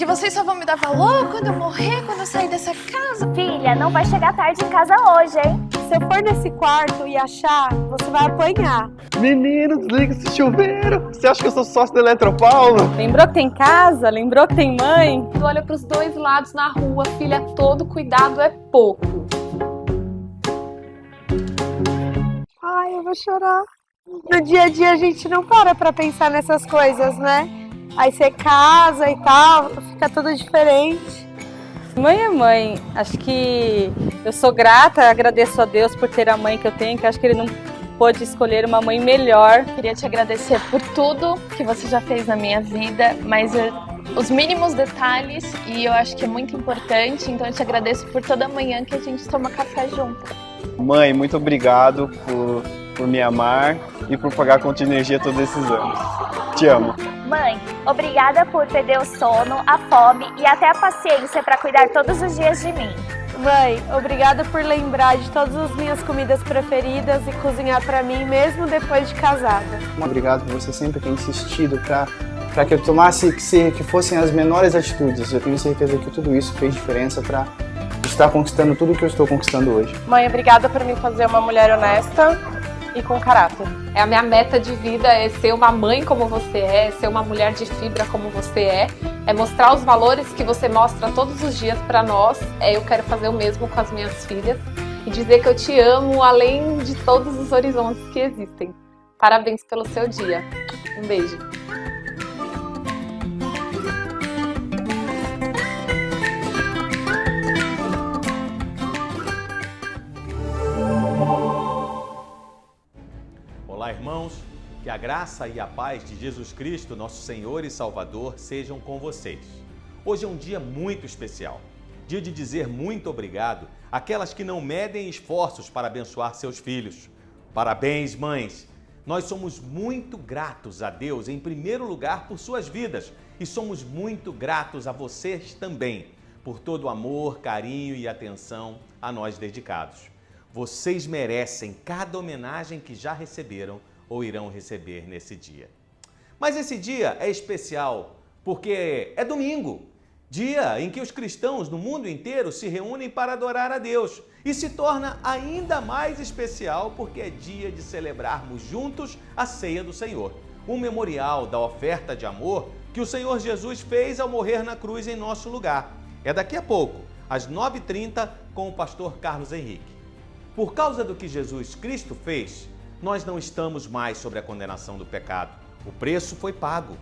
Porque vocês só vão me dar valor quando eu morrer, quando eu sair dessa casa. Filha, não vai chegar tarde em casa hoje, hein? Se eu for nesse quarto e achar, você vai apanhar. Menino, desliga esse chuveiro. Você acha que eu sou sócio da Eletropaulo? Lembrou que tem casa? Lembrou que tem mãe? Tu olha pros dois lados na rua, filha, todo cuidado é pouco. Ai, eu vou chorar. No dia a dia a gente não para pra pensar nessas coisas, né? Aí você casa e tal, fica tudo diferente. Mãe é mãe. Acho que eu sou grata, agradeço a Deus por ter a mãe que eu tenho, que acho que Ele não pôde escolher uma mãe melhor. Queria te agradecer por tudo que você já fez na minha vida, mas os mínimos detalhes, e eu acho que é muito importante, então eu te agradeço por toda manhã que a gente toma café junto. Mãe, muito obrigado por me amar e por pagar a conta de energia todos esses anos. Te amo. Mãe, obrigada por perder o sono, a fome e até a paciência para cuidar todos os dias de mim. Mãe, obrigada por lembrar de todas as minhas comidas preferidas e cozinhar pra mim mesmo depois de casada. Obrigado por você sempre ter insistido para que eu tomasse, que fossem as menores atitudes. Eu tenho certeza que tudo isso fez diferença para estar conquistando tudo que eu estou conquistando hoje. Mãe, obrigada por me fazer uma mulher honesta e com caráter. A minha meta de vida é ser uma mãe como você é, ser uma mulher de fibra como você é mostrar os valores que você mostra todos os dias para nós. Eu quero fazer o mesmo com as minhas filhas e dizer que eu te amo além de todos os horizontes que existem. Parabéns pelo seu dia. Um beijo. Olá, irmãos, que a graça e a paz de Jesus Cristo, nosso Senhor e Salvador, sejam com vocês. Hoje é um dia muito especial, dia de dizer muito obrigado àquelas que não medem esforços para abençoar seus filhos. Parabéns, mães! Nós somos muito gratos a Deus, em primeiro lugar, por suas vidas, e somos muito gratos a vocês também, por todo o amor, carinho e atenção a nós dedicados. Vocês merecem cada homenagem que já receberam ou irão receber nesse dia. Mas esse dia é especial porque é domingo, dia em que os cristãos no mundo inteiro se reúnem para adorar a Deus. E se torna ainda mais especial porque é dia de celebrarmos juntos a ceia do Senhor, um memorial da oferta de amor que o Senhor Jesus fez ao morrer na cruz em nosso lugar. É daqui a pouco, às 9h30, com o pastor Carlos Henrique. Por causa do que Jesus Cristo fez, nós não estamos mais sobre a condenação do pecado. O preço foi pago.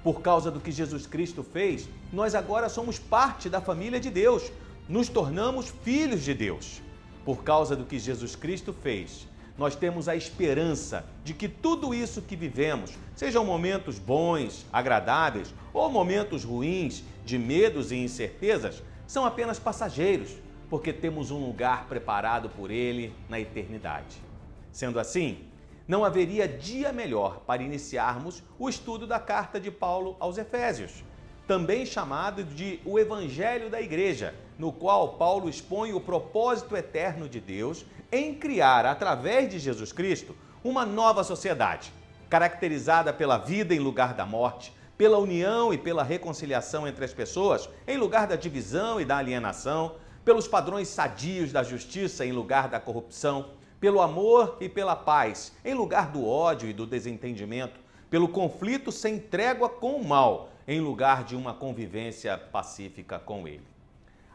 Por causa do que Jesus Cristo fez, nós agora somos parte da família de Deus. Nos tornamos filhos de Deus. Por causa do que Jesus Cristo fez, nós temos a esperança de que tudo isso que vivemos, sejam momentos bons, agradáveis ou momentos ruins, de medos e incertezas, são apenas passageiros, porque temos um lugar preparado por Ele na eternidade. Sendo assim, não haveria dia melhor para iniciarmos o estudo da carta de Paulo aos Efésios, também chamado de o Evangelho da Igreja, no qual Paulo expõe o propósito eterno de Deus em criar, através de Jesus Cristo, uma nova sociedade, caracterizada pela vida em lugar da morte, pela união e pela reconciliação entre as pessoas, em lugar da divisão e da alienação, pelos padrões sadios da justiça em lugar da corrupção, pelo amor e pela paz em lugar do ódio e do desentendimento, pelo conflito sem trégua com o mal em lugar de uma convivência pacífica com ele.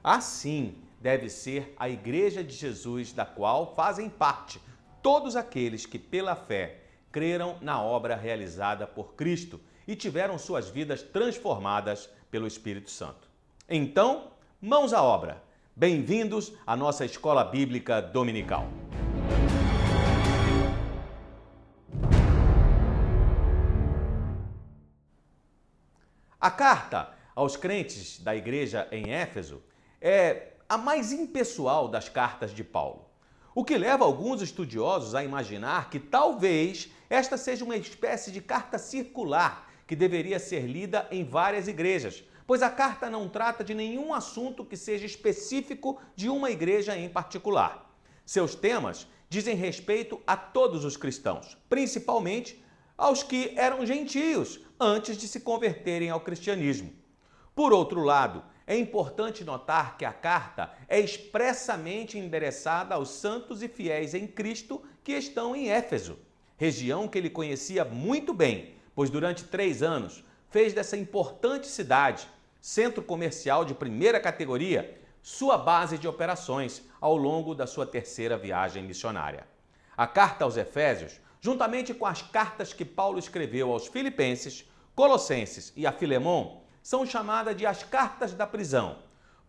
Assim deve ser a Igreja de Jesus, da qual fazem parte todos aqueles que, pela fé, creram na obra realizada por Cristo e tiveram suas vidas transformadas pelo Espírito Santo. Então, mãos à obra! Bem-vindos à nossa Escola Bíblica Dominical. A carta aos crentes da igreja em Éfeso é a mais impessoal das cartas de Paulo, o que leva alguns estudiosos a imaginar que talvez esta seja uma espécie de carta circular que deveria ser lida em várias igrejas, pois a carta não trata de nenhum assunto que seja específico de uma igreja em particular. Seus temas dizem respeito a todos os cristãos, principalmente aos que eram gentios antes de se converterem ao cristianismo. Por outro lado, é importante notar que a carta é expressamente endereçada aos santos e fiéis em Cristo que estão em Éfeso, região que ele conhecia muito bem, pois durante 3 anos fez dessa importante cidade, centro comercial de primeira categoria, sua base de operações ao longo da sua 3ª viagem missionária. A carta aos Efésios, juntamente com as cartas que Paulo escreveu aos Filipenses, Colossenses e a Filemon, são chamadas de as cartas da prisão,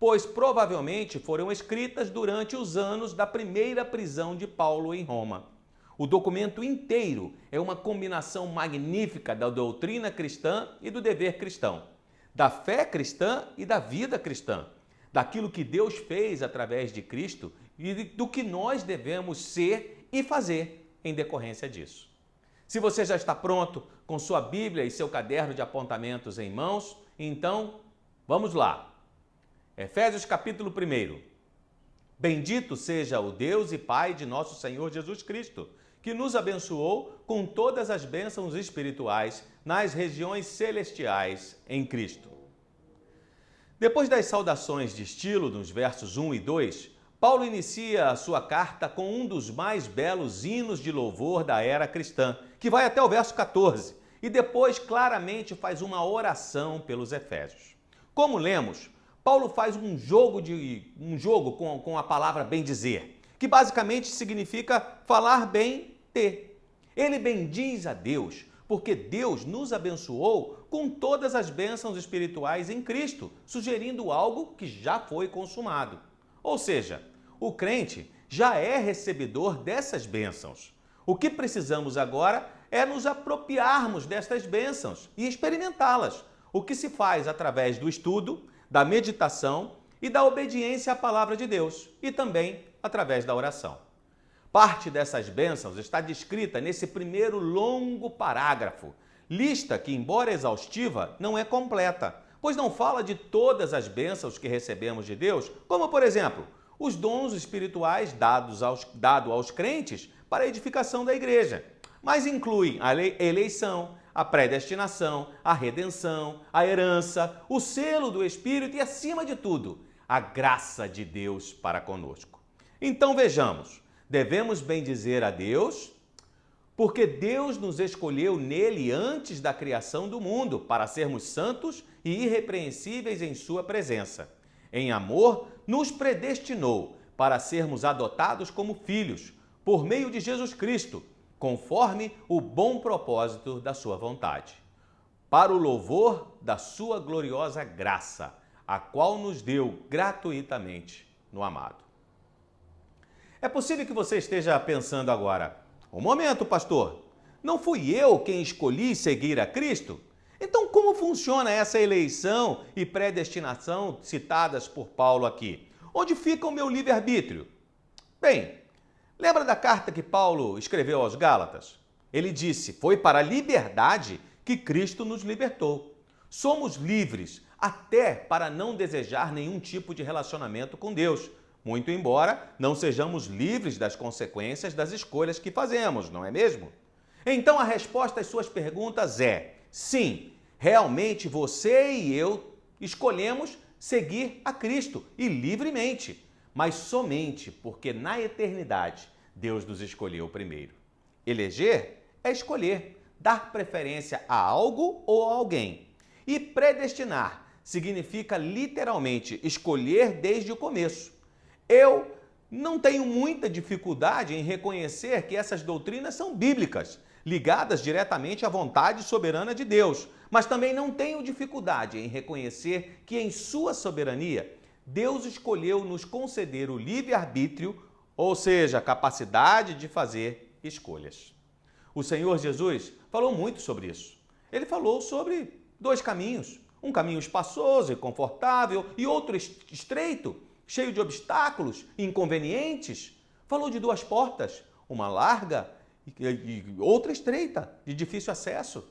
pois provavelmente foram escritas durante os anos da primeira prisão de Paulo em Roma. O documento inteiro é uma combinação magnífica da doutrina cristã e do dever cristão, da fé cristã e da vida cristã, daquilo que Deus fez através de Cristo e do que nós devemos ser e fazer em decorrência disso. Se você já está pronto com sua Bíblia e seu caderno de apontamentos em mãos, então vamos lá. Efésios capítulo 1. Bendito seja o Deus e Pai de nosso Senhor Jesus Cristo, que nos abençoou com todas as bênçãos espirituais nas regiões celestiais em Cristo. Depois das saudações de estilo nos versos 1 e 2, Paulo inicia a sua carta com um dos mais belos hinos de louvor da era cristã, que vai até o verso 14, e depois claramente faz uma oração pelos Efésios. Como lemos, Paulo faz um jogo com a palavra bendizer, que basicamente significa falar bem de. Ele bendiz a Deus, porque Deus nos abençoou com todas as bênçãos espirituais em Cristo, sugerindo algo que já foi consumado. Ou seja, o crente já é recebedor dessas bênçãos. O que precisamos agora é nos apropriarmos destas bênçãos e experimentá-las, o que se faz através do estudo, da meditação e da obediência à palavra de Deus, e também através da oração. Parte dessas bênçãos está descrita nesse primeiro longo parágrafo, lista que, embora exaustiva, não é completa, pois não fala de todas as bênçãos que recebemos de Deus, como, por exemplo, os dons espirituais dados aos crentes para a edificação da igreja, mas inclui a eleição, a predestinação, a redenção, a herança, o selo do Espírito e, acima de tudo, a graça de Deus para conosco. Então vejamos, devemos bendizer a Deus porque Deus nos escolheu nele antes da criação do mundo para sermos santos e irrepreensíveis em sua presença. Em amor, nos predestinou para sermos adotados como filhos por meio de Jesus Cristo, conforme o bom propósito da sua vontade, para o louvor da sua gloriosa graça, a qual nos deu gratuitamente no amado. É possível que você esteja pensando agora, um momento, pastor, não fui eu quem escolhi seguir a Cristo? Então como funciona essa eleição e predestinação citadas por Paulo aqui? Onde fica o meu livre-arbítrio? Bem, lembra da carta que Paulo escreveu aos Gálatas? Ele disse, foi para a liberdade que Cristo nos libertou. Somos livres até para não desejar nenhum tipo de relacionamento com Deus, muito embora não sejamos livres das consequências das escolhas que fazemos, não é mesmo? Então a resposta às suas perguntas é, sim, realmente você e eu escolhemos seguir a Cristo e livremente, mas somente porque na eternidade Deus nos escolheu primeiro. Eleger é escolher, dar preferência a algo ou a alguém. E predestinar significa literalmente escolher desde o começo. Eu não tenho muita dificuldade em reconhecer que essas doutrinas são bíblicas, ligadas diretamente à vontade soberana de Deus, mas também não tenho dificuldade em reconhecer que em sua soberania, Deus escolheu nos conceder o livre-arbítrio, ou seja, a capacidade de fazer escolhas. O Senhor Jesus falou muito sobre isso. Ele falou sobre 2 caminhos, um caminho espaçoso e confortável e outro estreito, cheio de obstáculos e inconvenientes. Falou de 2 portas, uma larga e outra estreita, de difícil acesso.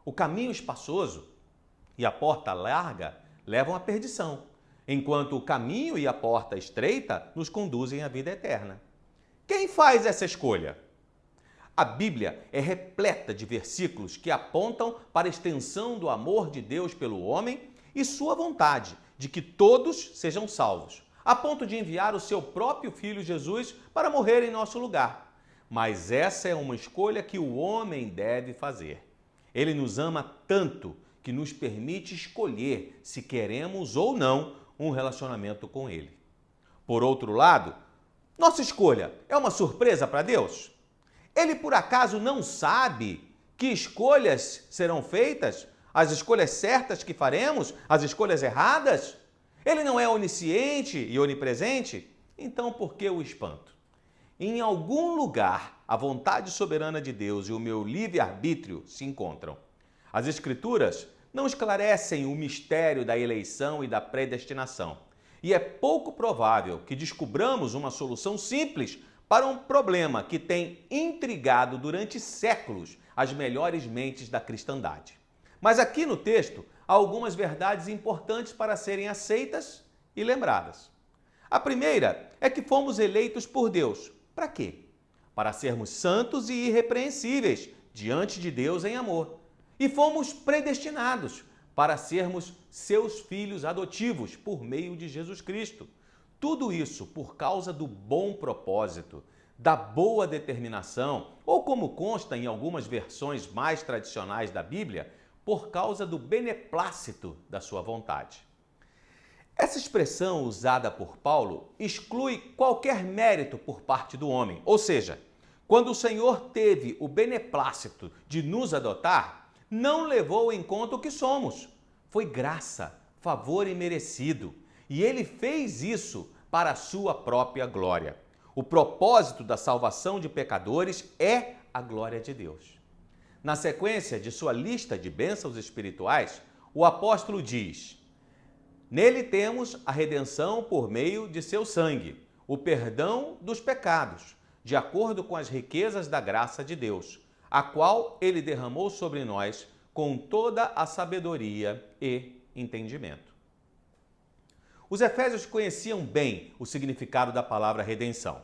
O caminho espaçoso e a porta larga levam à perdição, enquanto o caminho e a porta estreita nos conduzem à vida eterna. Quem faz essa escolha? A Bíblia é repleta de versículos que apontam para a extensão do amor de Deus pelo homem e sua vontade de que todos sejam salvos, a ponto de enviar o seu próprio Filho Jesus para morrer em nosso lugar. Mas essa é uma escolha que o homem deve fazer. Ele nos ama tanto que nos permite escolher se queremos ou não um relacionamento com Ele. Por outro lado, nossa escolha é uma surpresa para Deus? Ele por acaso não sabe que escolhas serão feitas? As escolhas certas que faremos? As escolhas erradas? Ele não é onisciente e onipresente? Então por que o espanto? Em algum lugar, a vontade soberana de Deus e o meu livre-arbítrio se encontram. As Escrituras não esclarecem o mistério da eleição e da predestinação. E é pouco provável que descubramos uma solução simples para um problema que tem intrigado durante séculos as melhores mentes da cristandade. Mas aqui no texto há algumas verdades importantes para serem aceitas e lembradas. A primeira é que fomos eleitos por Deus. Para quê? Para sermos santos e irrepreensíveis diante de Deus em amor. E fomos predestinados para sermos seus filhos adotivos por meio de Jesus Cristo. Tudo isso por causa do bom propósito, da boa determinação, ou como consta em algumas versões mais tradicionais da Bíblia, por causa do beneplácito da sua vontade. Essa expressão usada por Paulo exclui qualquer mérito por parte do homem, ou seja, quando o Senhor teve o beneplácito de nos adotar, não levou em conta o que somos. Foi graça, favor imerecido, e Ele fez isso para a sua própria glória. O propósito da salvação de pecadores é a glória de Deus. Na sequência de sua lista de bênçãos espirituais, o apóstolo diz: nele temos a redenção por meio de seu sangue, o perdão dos pecados, de acordo com as riquezas da graça de Deus, a qual ele derramou sobre nós com toda a sabedoria e entendimento. Os efésios conheciam bem o significado da palavra redenção.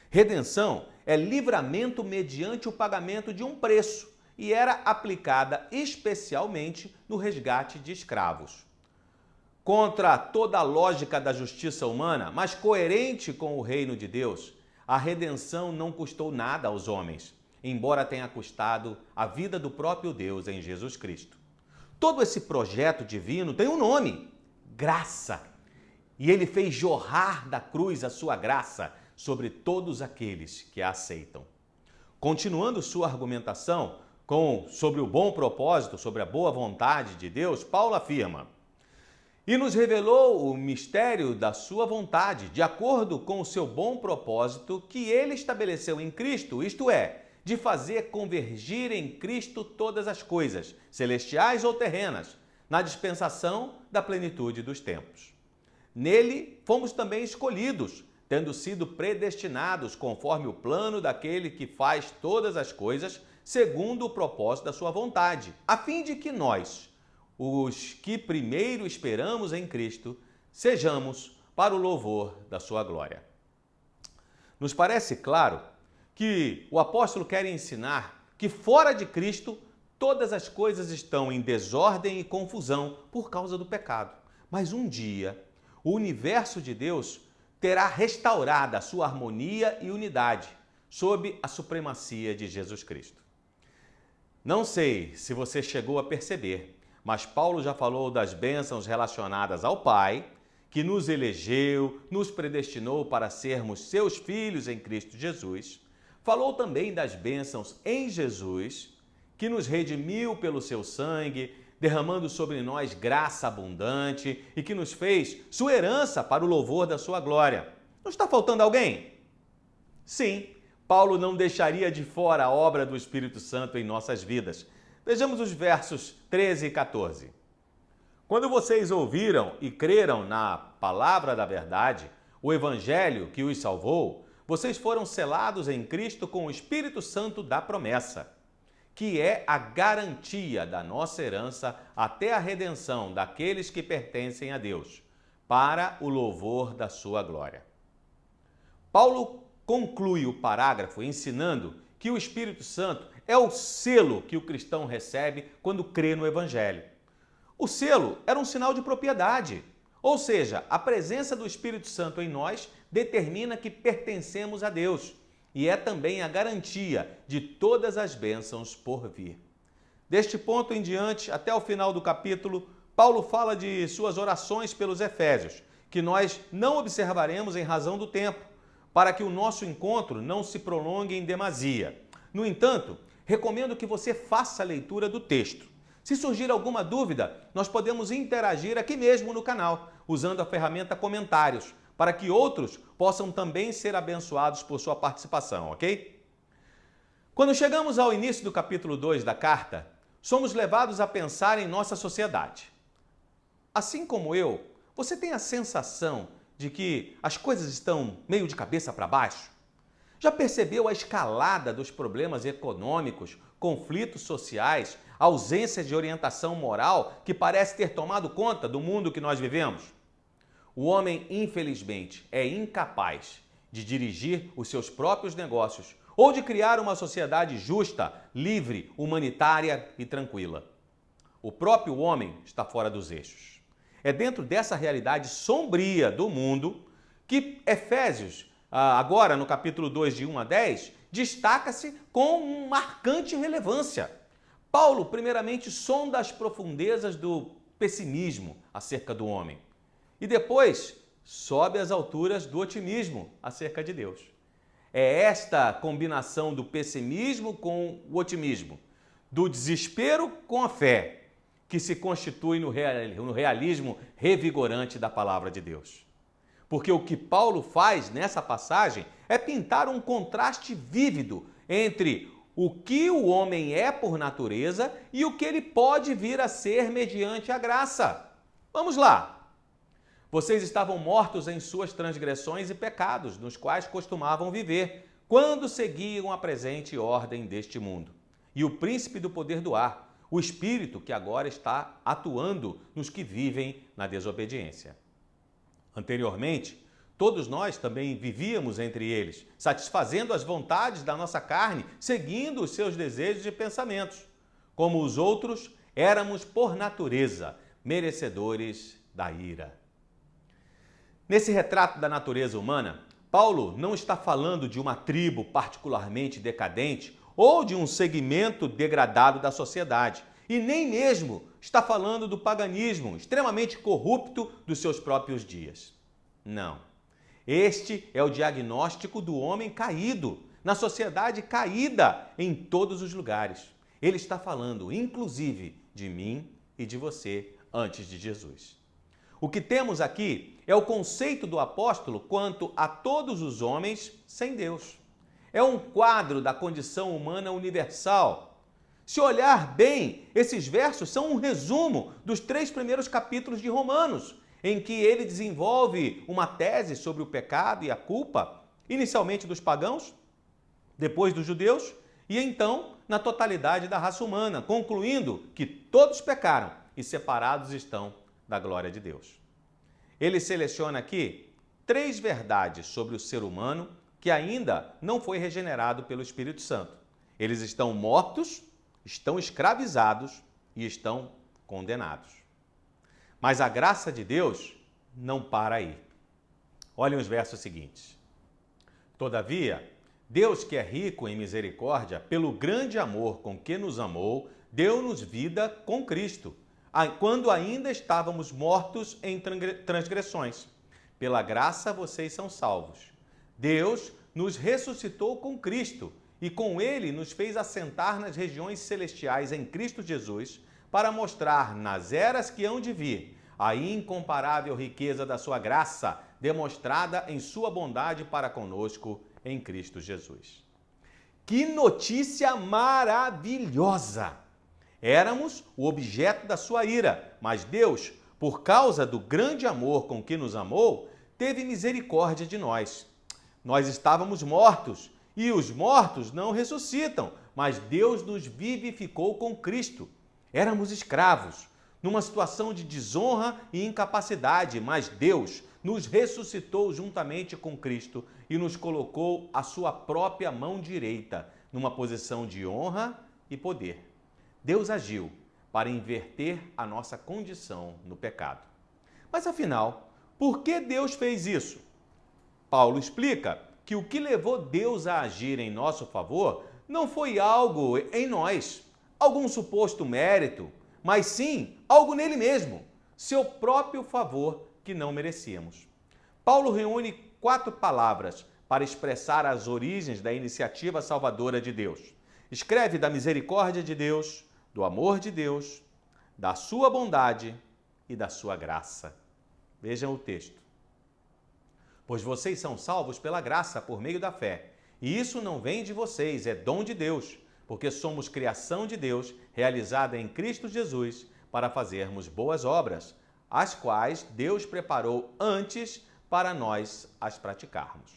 Redenção é livramento mediante o pagamento de um preço e era aplicada especialmente no resgate de escravos. Contra toda a lógica da justiça humana, mas coerente com o reino de Deus, a redenção não custou nada aos homens, embora tenha custado a vida do próprio Deus em Jesus Cristo. Todo esse projeto divino tem um nome: graça. E ele fez jorrar da cruz a sua graça sobre todos aqueles que a aceitam. Continuando sua argumentação sobre o bom propósito, sobre a boa vontade de Deus, Paulo afirma: e nos revelou o mistério da sua vontade, de acordo com o seu bom propósito que ele estabeleceu em Cristo, isto é, de fazer convergir em Cristo todas as coisas, celestiais ou terrenas, na dispensação da plenitude dos tempos. Nele fomos também escolhidos, tendo sido predestinados conforme o plano daquele que faz todas as coisas segundo o propósito da sua vontade, a fim de que nós, os que primeiro esperamos em Cristo, sejamos para o louvor da sua glória. Nos parece claro que o apóstolo quer ensinar que fora de Cristo todas as coisas estão em desordem e confusão por causa do pecado. Mas um dia o universo de Deus terá restaurada a sua harmonia e unidade sob a supremacia de Jesus Cristo. Não sei se você chegou a perceber, mas Paulo já falou das bênçãos relacionadas ao Pai, que nos elegeu, nos predestinou para sermos seus filhos em Cristo Jesus. Falou também das bênçãos em Jesus, que nos redimiu pelo seu sangue, derramando sobre nós graça abundante e que nos fez sua herança para o louvor da sua glória. Não está faltando alguém? Sim, Paulo não deixaria de fora a obra do Espírito Santo em nossas vidas. Vejamos os versos 13 e 14. Quando vocês ouviram e creram na palavra da verdade, o evangelho que os salvou, vocês foram selados em Cristo com o Espírito Santo da promessa, que é a garantia da nossa herança até a redenção daqueles que pertencem a Deus, para o louvor da sua glória. Paulo conclui o parágrafo ensinando que o Espírito Santo é o selo que o cristão recebe quando crê no Evangelho. O selo era um sinal de propriedade, ou seja, a presença do Espírito Santo em nós determina que pertencemos a Deus e é também a garantia de todas as bênçãos por vir. Deste ponto em diante, até o final do capítulo, Paulo fala de suas orações pelos Efésios, que nós não observaremos em razão do tempo, para que o nosso encontro não se prolongue em demasia. No entanto, recomendo que você faça a leitura do texto. Se surgir alguma dúvida, nós podemos interagir aqui mesmo no canal, usando a ferramenta Comentários, para que outros possam também ser abençoados por sua participação, ok? Quando chegamos ao início do capítulo 2 da carta, somos levados a pensar em nossa sociedade. Assim como eu, você tem a sensação de que as coisas estão meio de cabeça para baixo? Já percebeu a escalada dos problemas econômicos, conflitos sociais, ausência de orientação moral que parece ter tomado conta do mundo que nós vivemos? O homem, infelizmente, é incapaz de dirigir os seus próprios negócios ou de criar uma sociedade justa, livre, humanitária e tranquila. O próprio homem está fora dos eixos. É dentro dessa realidade sombria do mundo que Efésios, agora no capítulo 2, de 1 a 10, destaca-se com marcante relevância. Paulo, primeiramente, sonda as profundezas do pessimismo acerca do homem e depois sobe às alturas do otimismo acerca de Deus. É esta combinação do pessimismo com o otimismo, do desespero com a fé, que se constitui no realismo revigorante da palavra de Deus. Porque o que Paulo faz nessa passagem é pintar um contraste vívido entre o que o homem é por natureza e o que ele pode vir a ser mediante a graça. Vamos lá! Vocês estavam mortos em suas transgressões e pecados, nos quais costumavam viver, quando seguiam a presente ordem deste mundo. E o príncipe do poder do ar, o espírito que agora está atuando nos que vivem na desobediência. Anteriormente, todos nós também vivíamos entre eles, satisfazendo as vontades da nossa carne, seguindo os seus desejos e pensamentos. Como os outros, éramos por natureza merecedores da ira. Nesse retrato da natureza humana, Paulo não está falando de uma tribo particularmente decadente ou de um segmento degradado da sociedade, e nem mesmo está falando do paganismo extremamente corrupto dos seus próprios dias. Não. Este é o diagnóstico do homem caído, na sociedade caída em todos os lugares. Ele está falando, inclusive, de mim e de você antes de Jesus. O que temos aqui é o conceito do apóstolo quanto a todos os homens sem Deus. É um quadro da condição humana universal. Se olhar bem, esses versos são um resumo dos 3 primeiros capítulos de Romanos, em que ele desenvolve uma tese sobre o pecado e a culpa, inicialmente dos pagãos, depois dos judeus, e então na totalidade da raça humana, concluindo que todos pecaram e separados estão da glória de Deus. Ele seleciona aqui 3 verdades sobre o ser humano que ainda não foi regenerado pelo Espírito Santo. Eles estão mortos, estão escravizados e estão condenados. Mas a graça de Deus não para aí. Olhem os versos seguintes. Todavia, Deus, que é rico em misericórdia, pelo grande amor com que nos amou, deu-nos vida com Cristo, quando ainda estávamos mortos em transgressões. Pela graça vocês são salvos. Deus nos ressuscitou com Cristo e com Ele nos fez assentar nas regiões celestiais em Cristo Jesus, para mostrar nas eras que hão de vir a incomparável riqueza da sua graça, demonstrada em sua bondade para conosco em Cristo Jesus. Que notícia maravilhosa! Éramos o objeto da sua ira, mas Deus, por causa do grande amor com que nos amou, teve misericórdia de nós. Nós estávamos mortos, e os mortos não ressuscitam, mas Deus nos vivificou com Cristo. Éramos escravos, numa situação de desonra e incapacidade, mas Deus nos ressuscitou juntamente com Cristo e nos colocou à sua própria mão direita, numa posição de honra e poder. Deus agiu para inverter a nossa condição no pecado. Mas afinal, por que Deus fez isso? Paulo explica que o que levou Deus a agir em nosso favor não foi algo em nós, algum suposto mérito, mas sim algo nele mesmo, seu próprio favor que não merecíamos. Paulo reúne 4 palavras para expressar as origens da iniciativa salvadora de Deus. Escreve da misericórdia de Deus, do amor de Deus, da sua bondade e da sua graça. Vejam o texto. Pois vocês são salvos pela graça por meio da fé. E isso não vem de vocês, é dom de Deus, porque somos criação de Deus, realizada em Cristo Jesus, para fazermos boas obras, as quais Deus preparou antes para nós as praticarmos.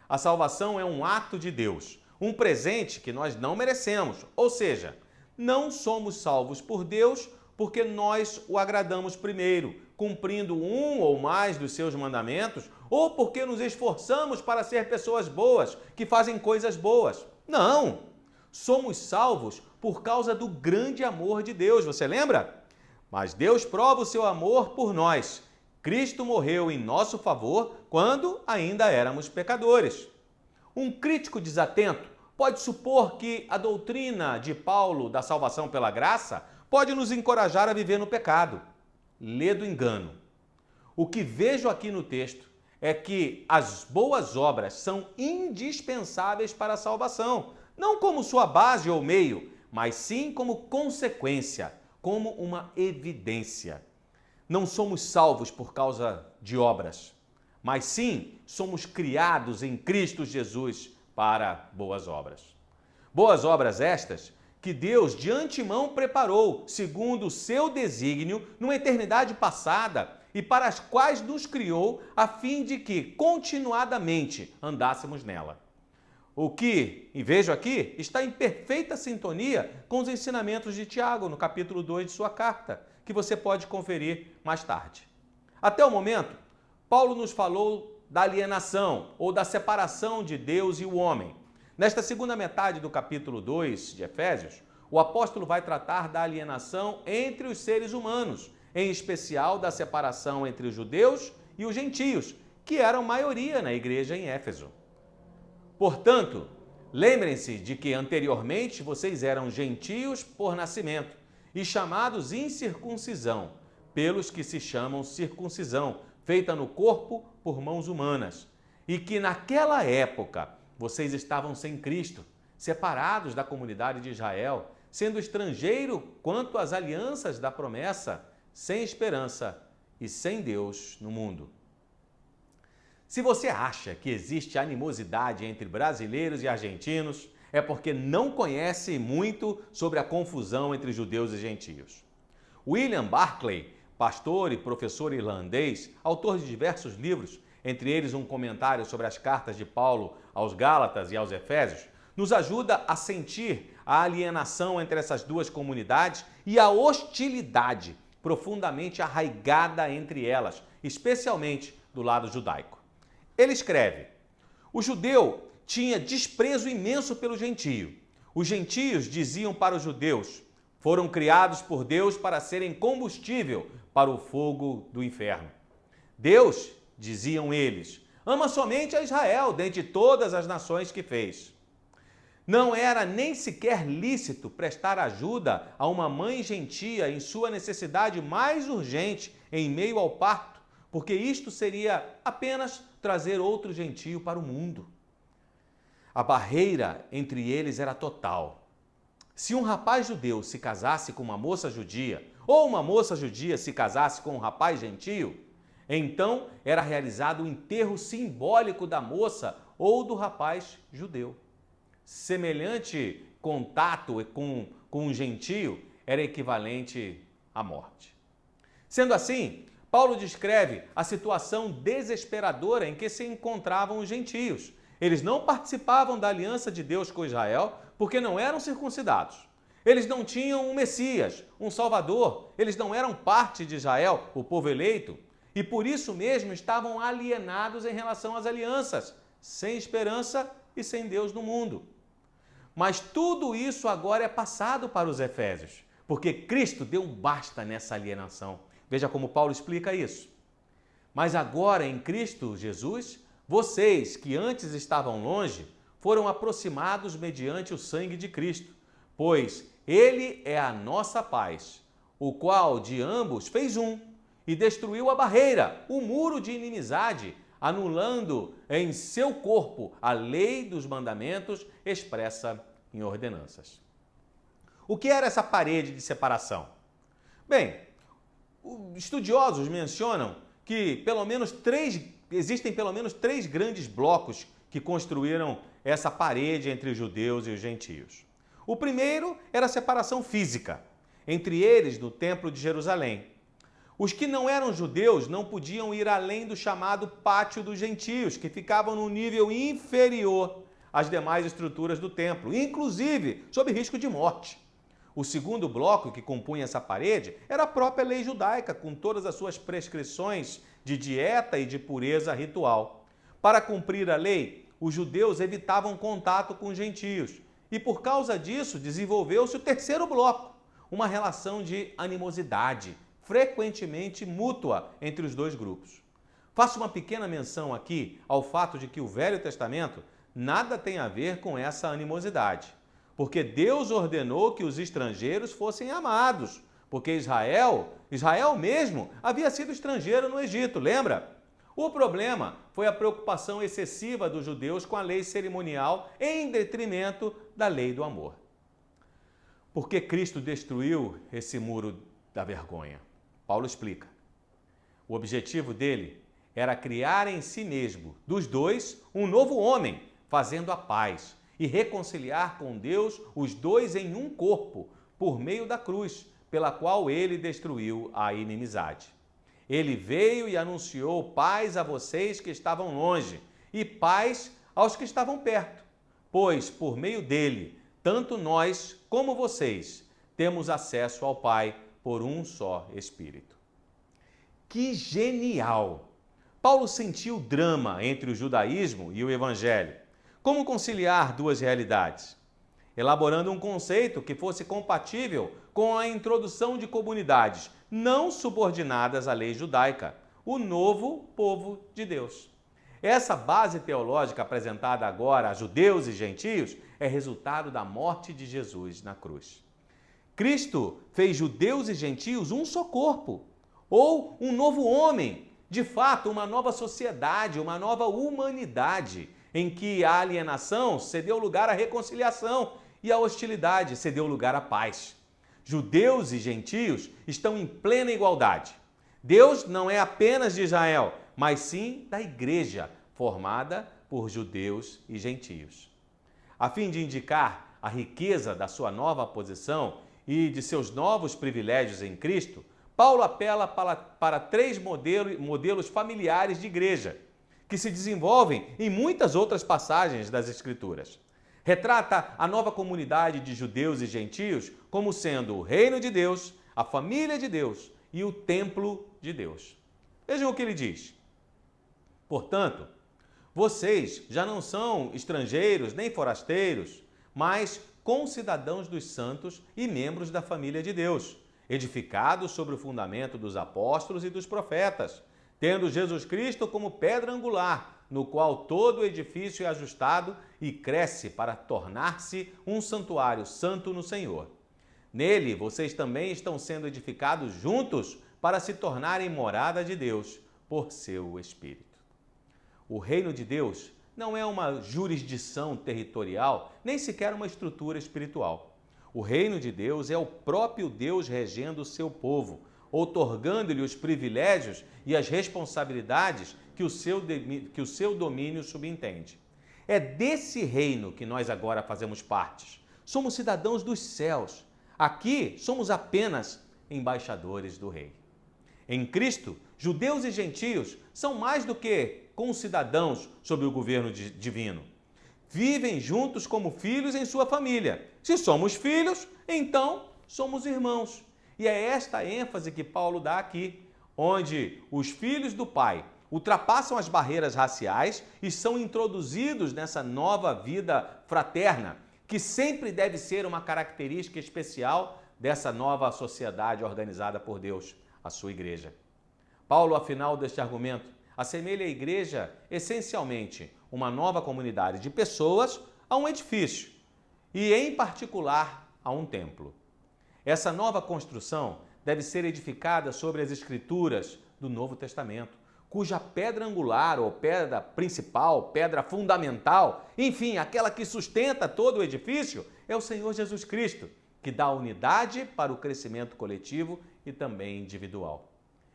A salvação é um ato de Deus, um presente que nós não merecemos, ou seja, não somos salvos por Deus porque nós o agradamos primeiro, cumprindo um ou mais dos seus mandamentos, ou porque nos esforçamos para ser pessoas boas, que fazem coisas boas. Não! Somos salvos por causa do grande amor de Deus, você lembra? Mas Deus prova o seu amor por nós. Cristo morreu em nosso favor quando ainda éramos pecadores. Um crítico desatento pode supor que a doutrina de Paulo da salvação pela graça pode nos encorajar a viver no pecado. Lê do engano. O que vejo aqui no texto é que as boas obras são indispensáveis para a salvação, não como sua base ou meio, mas sim como consequência, como uma evidência. Não somos salvos por causa de obras, mas sim somos criados em Cristo Jesus para boas obras. Boas obras estas que Deus de antemão preparou, segundo o seu desígnio, numa eternidade passada e para as quais nos criou, a fim de que continuadamente andássemos nela. O que, e vejo aqui, está em perfeita sintonia com os ensinamentos de Tiago, no capítulo 2 de sua carta, que você pode conferir mais tarde. Até o momento, Paulo nos falou da alienação ou da separação de Deus e o homem. Nesta segunda metade do capítulo 2 de Efésios, o apóstolo vai tratar da alienação entre os seres humanos, em especial da separação entre os judeus e os gentios, que eram maioria na igreja em Éfeso. Portanto, lembrem-se de que anteriormente vocês eram gentios por nascimento e chamados incircuncisão, pelos que se chamam circuncisão, feita no corpo por mãos humanas, e que naquela época vocês estavam sem Cristo, separados da comunidade de Israel, sendo estrangeiro quanto às alianças da promessa, sem esperança e sem Deus no mundo. Se você acha que existe animosidade entre brasileiros e argentinos, é porque não conhece muito sobre a confusão entre judeus e gentios. William Barclay, pastor e professor irlandês, autor de diversos livros, entre eles um comentário sobre as cartas de Paulo aos Gálatas e aos Efésios, nos ajuda a sentir a alienação entre essas duas comunidades e a hostilidade profundamente arraigada entre elas, especialmente do lado judaico. Ele escreve: o judeu tinha desprezo imenso pelo gentio. Os gentios diziam para os judeus: foram criados por Deus para serem combustível para o fogo do inferno. Deus, diziam eles, ama somente a Israel dentre todas as nações que fez. Não era nem sequer lícito prestar ajuda a uma mãe gentia em sua necessidade mais urgente em meio ao parto, porque isto seria apenas trazer outro gentio para o mundo. A barreira entre eles era total. Se um rapaz judeu se casasse com uma moça judia, ou uma moça judia se casasse com um rapaz gentio, então era realizado o enterro simbólico da moça ou do rapaz judeu. Semelhante contato com um gentio era equivalente à morte. Sendo assim, Paulo descreve a situação desesperadora em que se encontravam os gentios. Eles não participavam da aliança de Deus com Israel porque não eram circuncidados. Eles não tinham um Messias, um Salvador. Eles não eram parte de Israel, o povo eleito. E por isso mesmo estavam alienados em relação às alianças, sem esperança e sem Deus no mundo. Mas tudo isso agora é passado para os efésios, porque Cristo deu um basta nessa alienação. Veja como Paulo explica isso. Mas agora em Cristo Jesus, vocês que antes estavam longe, foram aproximados mediante o sangue de Cristo, pois Ele é a nossa paz, o qual de ambos fez um e destruiu a barreira, o muro de inimizade, anulando em seu corpo a lei dos mandamentos expressa em ordenanças. O que era essa parede de separação? Bem, estudiosos mencionam que existem pelo menos três grandes blocos que construíram essa parede entre os judeus e os gentios. O primeiro era a separação física, entre eles no Templo de Jerusalém. Os que não eram judeus não podiam ir além do chamado pátio dos gentios, que ficavam no nível inferior às demais estruturas do templo, inclusive sob risco de morte. O segundo bloco que compunha essa parede era a própria lei judaica, com todas as suas prescrições de dieta e de pureza ritual. Para cumprir a lei, os judeus evitavam contato com os gentios e, por causa disso, desenvolveu-se o terceiro bloco, uma relação de animosidade, frequentemente mútua entre os dois grupos. Faço uma pequena menção aqui ao fato de que o Velho Testamento nada tem a ver com essa animosidade, porque Deus ordenou que os estrangeiros fossem amados, porque Israel mesmo havia sido estrangeiro no Egito, lembra? O problema foi a preocupação excessiva dos judeus com a lei cerimonial em detrimento da lei do amor. Por que Cristo destruiu esse muro da vergonha? Paulo explica. O objetivo dele era criar em si mesmo, dos dois, um novo homem, fazendo a paz e reconciliar com Deus os dois em um corpo, por meio da cruz, pela qual ele destruiu a inimizade. Ele veio e anunciou paz a vocês que estavam longe e paz aos que estavam perto, pois por meio dele, tanto nós como vocês temos acesso ao Pai por um só Espírito. Que genial! Paulo sentiu drama entre o judaísmo e o evangelho. Como conciliar duas realidades? Elaborando um conceito que fosse compatível com a introdução de comunidades não subordinadas à lei judaica, o novo povo de Deus. Essa base teológica apresentada agora a judeus e gentios é resultado da morte de Jesus na cruz. Cristo fez judeus e gentios um só corpo, ou um novo homem, de fato, uma nova sociedade, uma nova humanidade, em que a alienação cedeu lugar à reconciliação e a hostilidade cedeu lugar à paz. Judeus e gentios estão em plena igualdade. Deus não é apenas de Israel, mas sim da igreja, formada por judeus e gentios. A fim de indicar a riqueza da sua nova posição e de seus novos privilégios em Cristo, Paulo apela para três modelos familiares de igreja, que se desenvolvem em muitas outras passagens das Escrituras. Retrata a nova comunidade de judeus e gentios como sendo o reino de Deus, a família de Deus e o templo de Deus. Vejam o que ele diz. Portanto, vocês já não são estrangeiros nem forasteiros, mas concidadãos dos santos e membros da família de Deus, edificados sobre o fundamento dos apóstolos e dos profetas, tendo Jesus Cristo como pedra angular, no qual todo o edifício é ajustado e cresce para tornar-se um santuário santo no Senhor. Nele, vocês também estão sendo edificados juntos para se tornarem morada de Deus por seu Espírito. O reino de Deus não é uma jurisdição territorial, nem sequer uma estrutura espiritual. O reino de Deus é o próprio Deus regendo o seu povo, outorgando-lhe os privilégios e as responsabilidades que o seu domínio subentende. É desse reino que nós agora fazemos parte. Somos cidadãos dos céus. Aqui somos apenas embaixadores do Rei. Em Cristo, judeus e gentios são mais do que concidadãos sob o governo divino. Vivem juntos como filhos em sua família. Se somos filhos, então somos irmãos. E é esta ênfase que Paulo dá aqui, onde os filhos do Pai ultrapassam as barreiras raciais e são introduzidos nessa nova vida fraterna, que sempre deve ser uma característica especial dessa nova sociedade organizada por Deus, a sua igreja. Paulo, afinal deste argumento, assemelha a igreja essencialmente uma nova comunidade de pessoas a um edifício e, em particular, a um templo. Essa nova construção deve ser edificada sobre as Escrituras do Novo Testamento, cuja pedra angular ou pedra principal, pedra fundamental, enfim, aquela que sustenta todo o edifício, é o Senhor Jesus Cristo, que dá unidade para o crescimento coletivo e também individual.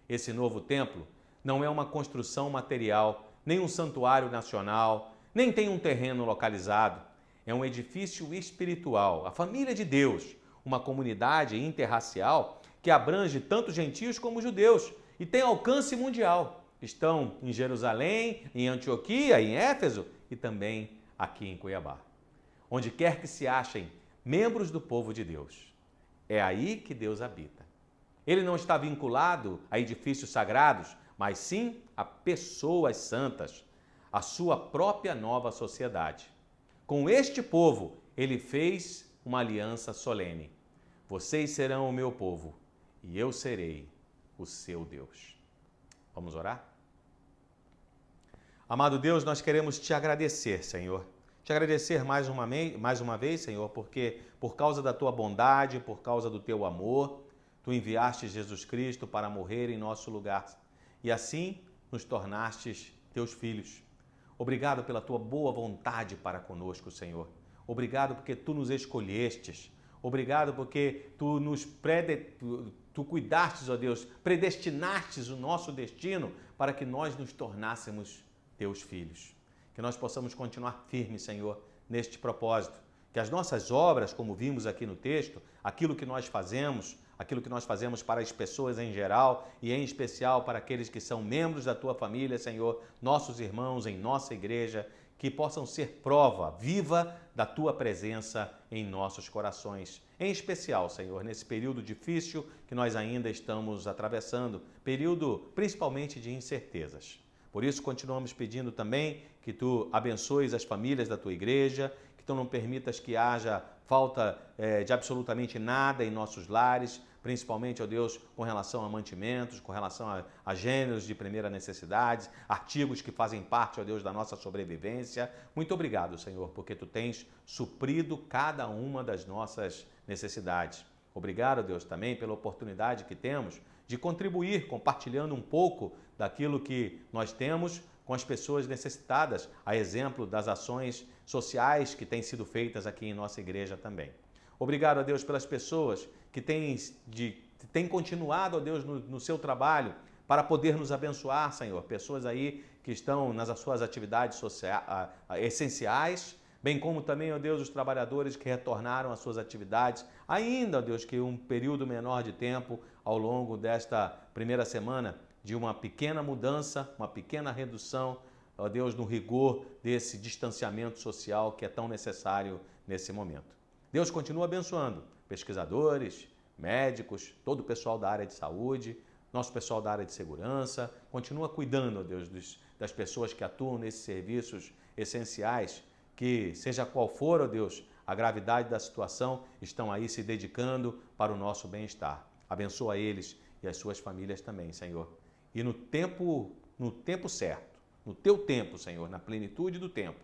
Esse novo templo não é uma construção material, nem um santuário nacional, nem tem um terreno localizado. É um edifício espiritual, a família de Deus, uma comunidade interracial que abrange tanto gentios como judeus e tem alcance mundial. Estão em Jerusalém, em Antioquia, em Éfeso e também aqui em Cuiabá. Onde quer que se achem membros do povo de Deus, é aí que Deus habita. Ele não está vinculado a edifícios sagrados, mas sim a pessoas santas, a sua própria nova sociedade. Com este povo, ele fez uma aliança solene. Vocês serão o meu povo e eu serei o seu Deus. Vamos orar? Amado Deus, nós queremos te agradecer, Senhor. Te agradecer mais uma vez, Senhor, porque por causa da tua bondade, por causa do teu amor, tu enviaste Jesus Cristo para morrer em nosso lugar e assim nos tornastes teus filhos. Obrigado pela tua boa vontade para conosco, Senhor. Obrigado porque tu nos escolhestes. Obrigado porque tu cuidastes, ó Deus, predestinastes o nosso destino para que nós nos tornássemos teus filhos. Que nós possamos continuar firmes, Senhor, neste propósito. Que as nossas obras, como vimos aqui no texto, aquilo que nós fazemos para as pessoas em geral e em especial para aqueles que são membros da tua família, Senhor, nossos irmãos em nossa igreja, que possam ser prova viva da tua presença em nossos corações. Em especial, Senhor, nesse período difícil que nós ainda estamos atravessando, período principalmente de incertezas. Por isso, continuamos pedindo também que tu abençoes as famílias da tua igreja, que tu não permitas que haja falta de absolutamente nada em nossos lares, principalmente, ó Deus, com relação a mantimentos, com relação a gêneros de primeira necessidade, artigos que fazem parte, ó Deus, da nossa sobrevivência. Muito obrigado, Senhor, porque tu tens suprido cada uma das nossas necessidades. Obrigado, ó Deus, também pela oportunidade que temos de contribuir, compartilhando um pouco daquilo que nós temos com as pessoas necessitadas, a exemplo das ações sociais que têm sido feitas aqui em nossa igreja também. Obrigado, ó Deus, pelas pessoas que têm continuado, ó Deus, no seu trabalho para poder nos abençoar, Senhor. Pessoas aí que estão nas suas atividades essenciais, bem como também, ó Deus, os trabalhadores que retornaram às suas atividades, ainda, ó Deus, que um período menor de tempo ao longo desta primeira semana, de uma pequena mudança, uma pequena redução, ó Deus, no rigor desse distanciamento social que é tão necessário nesse momento. Deus continua abençoando pesquisadores, médicos, todo o pessoal da área de saúde, nosso pessoal da área de segurança, continua cuidando, ó Deus, das pessoas que atuam nesses serviços essenciais, que seja qual for, ó Deus, a gravidade da situação, estão aí se dedicando para o nosso bem-estar. Abençoa eles e as suas famílias também, Senhor. E no tempo certo, no teu tempo, Senhor, na plenitude do tempo,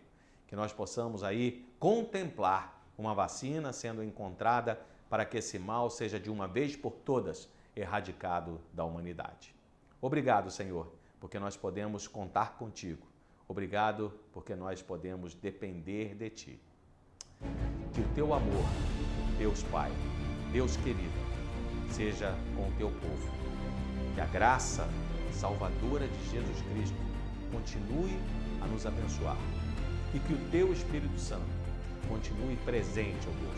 que nós possamos aí contemplar uma vacina sendo encontrada para que esse mal seja de uma vez por todas erradicado da humanidade. Obrigado, Senhor, porque nós podemos contar contigo. Obrigado porque nós podemos depender de Ti. Que o Teu amor, Deus Pai, Deus querido, seja com o Teu povo. Que a graça salvadora de Jesus Cristo continue a nos abençoar. E que o Teu Espírito Santo continue presente, ó Deus,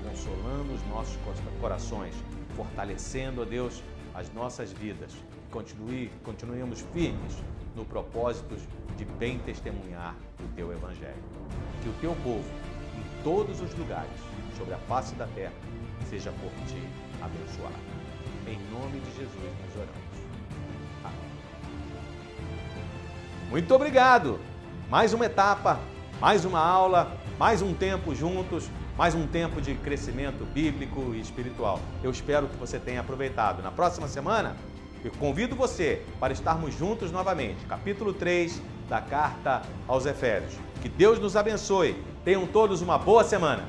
consolando os nossos corações, fortalecendo, ó Deus, as nossas vidas. Continuemos firmes no propósito de bem testemunhar o Teu Evangelho. Que o Teu povo, em todos os lugares, sobre a face da terra, seja por Ti abençoado. Em nome de Jesus nós oramos. Amém. Muito obrigado! Mais uma etapa, mais uma aula, mais um tempo juntos Mais um tempo de crescimento bíblico e espiritual. Eu espero que você tenha aproveitado. Na próxima semana, eu convido você para estarmos juntos novamente. Capítulo 3 da Carta aos Efésios. Que Deus nos abençoe. Tenham todos uma boa semana.